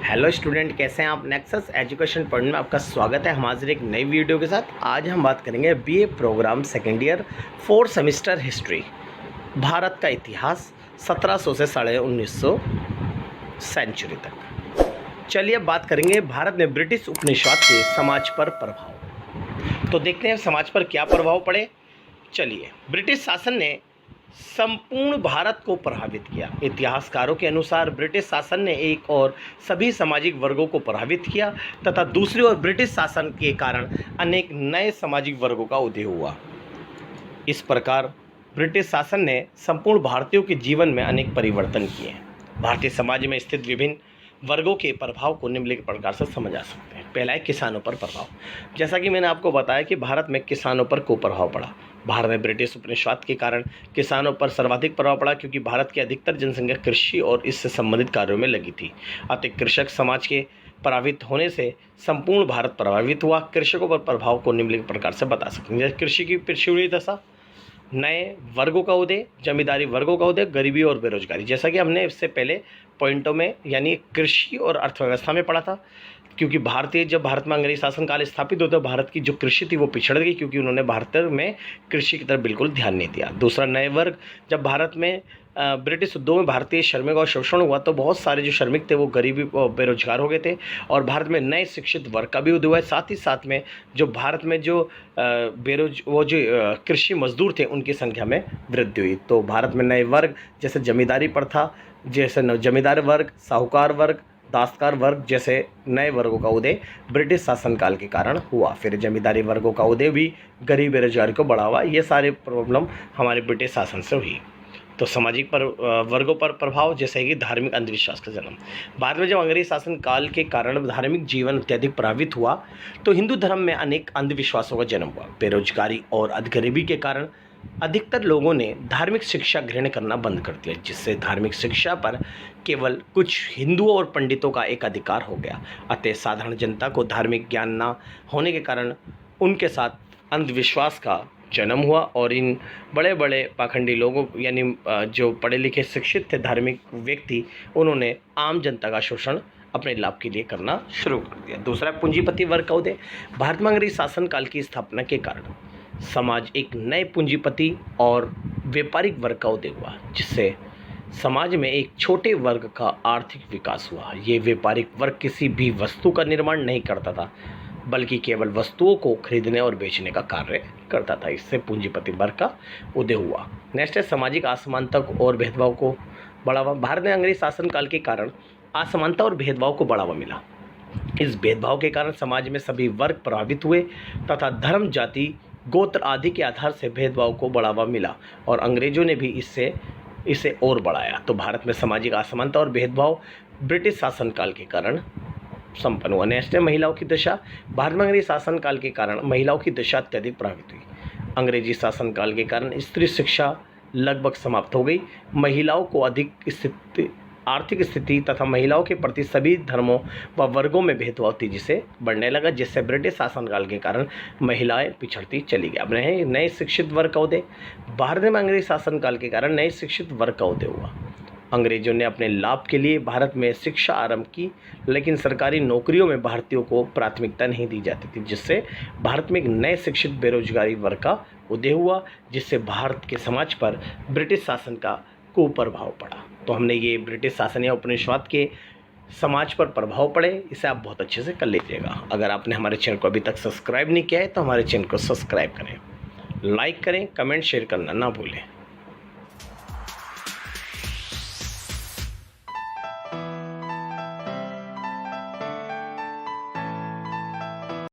Hello student, कैसे हैं आप। नेक्सस एजुकेशन पॉइंट में आपका स्वागत है। हम हाजिर एक नई वीडियो के साथ। आज हम बात करेंगे BA program second year 4 semester history, Bharat का इतिहास 1700 से 1950 सेंचुरी तक। चलिए अब बात करेंगे भारत में ब्रिटिश उपनिवेशवाद के समाज पर प्रभाव। तो देखते हैं समाज पर क्या प्रभाव पड़े। चलिए, ब्रिटिश शासन ने संपूर्ण भारत को प्रभावित किया। इतिहासकारों के अनुसार ब्रिटिश शासन ने एक और सभी सामाजिक वर्गों को प्रभावित किया तथा दूसरी ओर ब्रिटिश शासन के कारण अनेक नए सामाजिक वर्गों का उदय हुआ। इस प्रकार ब्रिटिश शासन ने संपूर्ण भारतीयों के जीवन में अनेक परिवर्तन किए। भारतीय समाज में स्थित विभिन्न वर्गों के प्रभाव को निम्नलिखित प्रकार से समझा सकते हैं। पहला है किसानों पर प्रभाव। जैसा कि मैंने आपको बताया कि भारत में किसानों पर कुप्रभाव पड़ा। भारत में ब्रिटिश उपनिवेशवाद के कारण किसानों पर सर्वाधिक प्रभाव पड़ा, क्योंकि भारत की अधिकतर जनसंख्या कृषि और इससे संबंधित कार्यों में लगी थी। अतः कृषक समाज के प्रभावित होने से संपूर्ण भारत प्रभावित हुआ। कृषकों पर प्रभाव को निम्नलिखित प्रकार से बता सकते हैं। जैसे कृषि की पिछड़ी दशा, नए वर्गों का उदय, जमींदारी वर्गों का उदय, गरीबी और बेरोजगारी। जैसा कि हमने इससे पहले पॉइंटों में यानी कृषि और अर्थव्यवस्था में पढ़ा था, क्योंकि जब भारत में अंग्रेजी शासन काल स्थापित होता, भारत की जो कृषि थी वो पिछड़ गई, क्योंकि उन्होंने भारत में कृषि की तरफ बिल्कुल ध्यान नहीं दिया। दूसरा, नए वर्ग। जब भारत में ब्रिटिश उद्योग में भारतीय श्रमिकों का शोषण हुआ तो बहुत सारे जो श्रमिक थे वो गरीबी और बेरोजगार हो गए थे, और भारत में नए शिक्षित वर्ग का भी उदय हुआ है। साथ ही साथ में जो भारत में जो कृषि मजदूर थे उनकी संख्या में वृद्धि हुई। तो भारत में नए वर्ग जैसे जमींदारी प्रथा, जैसे जमींदार वर्ग, साहूकार वर्ग, दासकार वर्ग जैसे नए वर्गों का उदय ब्रिटिश शासनकाल के कारण हुआ। फिर जमींदारी वर्गों का उदय भी गरीबी बेरोजगारी को बढ़ावा। ये सारे प्रॉब्लम हमारे ब्रिटिश शासन से हुई। तो सामाजिक वर्गों पर प्रभाव, जैसे कि धार्मिक अंधविश्वास का जन्म। भारत में जब अंग्रेजी शासन काल के कारण धार्मिक जीवन अत्यधिक प्रभावित हुआ तो हिंदू धर्म में अनेक अंधविश्वासों का जन्म हुआ। बेरोजगारी और गरीबी के कारण अधिकतर लोगों ने धार्मिक शिक्षा ग्रहण करना बंद कर दिया, जिससे धार्मिक शिक्षा पर केवल कुछ हिंदुओं और पंडितों का एक अधिकार हो गया। अतः साधारण जनता को धार्मिक ज्ञान न होने के कारण उनके साथ अंधविश्वास का जन्म हुआ, और इन बड़े बड़े पाखंडी लोगों यानी जो पढ़े लिखे शिक्षित थे धार्मिक व्यक्ति, उन्होंने आम जनता का शोषण अपने लाभ के लिए करना शुरू कर दिया। दूसरा, पूंजीपति वर्ग का उदय। भारत में अंग्रेजी शासनकाल की स्थापना के कारण समाज एक नए पूंजीपति और व्यापारिक वर्ग का उदय हुआ, जिससे समाज में एक छोटे वर्ग का आर्थिक विकास हुआ। ये व्यापारिक वर्ग किसी भी वस्तु का निर्माण नहीं करता था, बल्कि केवल वस्तुओं को खरीदने और बेचने का कार्य करता था। इससे पूंजीपति वर्ग का उदय हुआ। नेक्स्ट है सामाजिक असमानता और भेदभाव को बढ़ावा। भारत में अंग्रेजी शासनकाल के कारण असमानता और भेदभाव को बढ़ावा मिला। इस भेदभाव के कारण समाज में सभी वर्ग प्रभावित हुए तथा धर्म, जाति, गोत्र आदि के आधार से भेदभाव को बढ़ावा मिला, और अंग्रेजों ने भी इसे और बढ़ाया। तो भारत में सामाजिक असमानता और भेदभाव ब्रिटिश शासनकाल के कारण संपन्न हुआ। नेक्स्ट है महिलाओं की दशा। भारत में अंग्रेजी शासनकाल के कारण महिलाओं की दशा अत्यधिक प्रभावित हुई। अंग्रेजी शासनकाल के कारण स्त्री शिक्षा लगभग समाप्त हो गई। महिलाओं को अधिक आर्थिक स्थिति तथा महिलाओं के प्रति सभी धर्मों व वर्गों में भेदभाव तेजी से बढ़ने लगा, जिससे ब्रिटिश शासनकाल के कारण महिलाएं पिछड़ती चली गई। अब रहे नए शिक्षित वर्ग का उदय। भारत में अंग्रेजी शासनकाल के कारण नए शिक्षित वर्ग का उदय हुआ। अंग्रेजों ने अपने लाभ के लिए भारत में शिक्षा आरंभ की, लेकिन सरकारी नौकरियों में भारतीयों को प्राथमिकता नहीं दी जाती थी, जिससे भारत में एक नए शिक्षित बेरोजगारी वर्ग का उदय हुआ, जिससे भारत के समाज पर ब्रिटिश शासन का कुप्रभाव पड़ा। तो हमने ये ब्रिटिश शासन या उपनिवेशवाद के समाज पर प्रभाव पड़े, इसे आप बहुत अच्छे से कर लीजिएगा। अगर आपने हमारे चैनल को अभी तक सब्सक्राइब नहीं किया है तो हमारे चैनल को सब्सक्राइब करें, लाइक करें, कमेंट शेयर करना ना भूलें।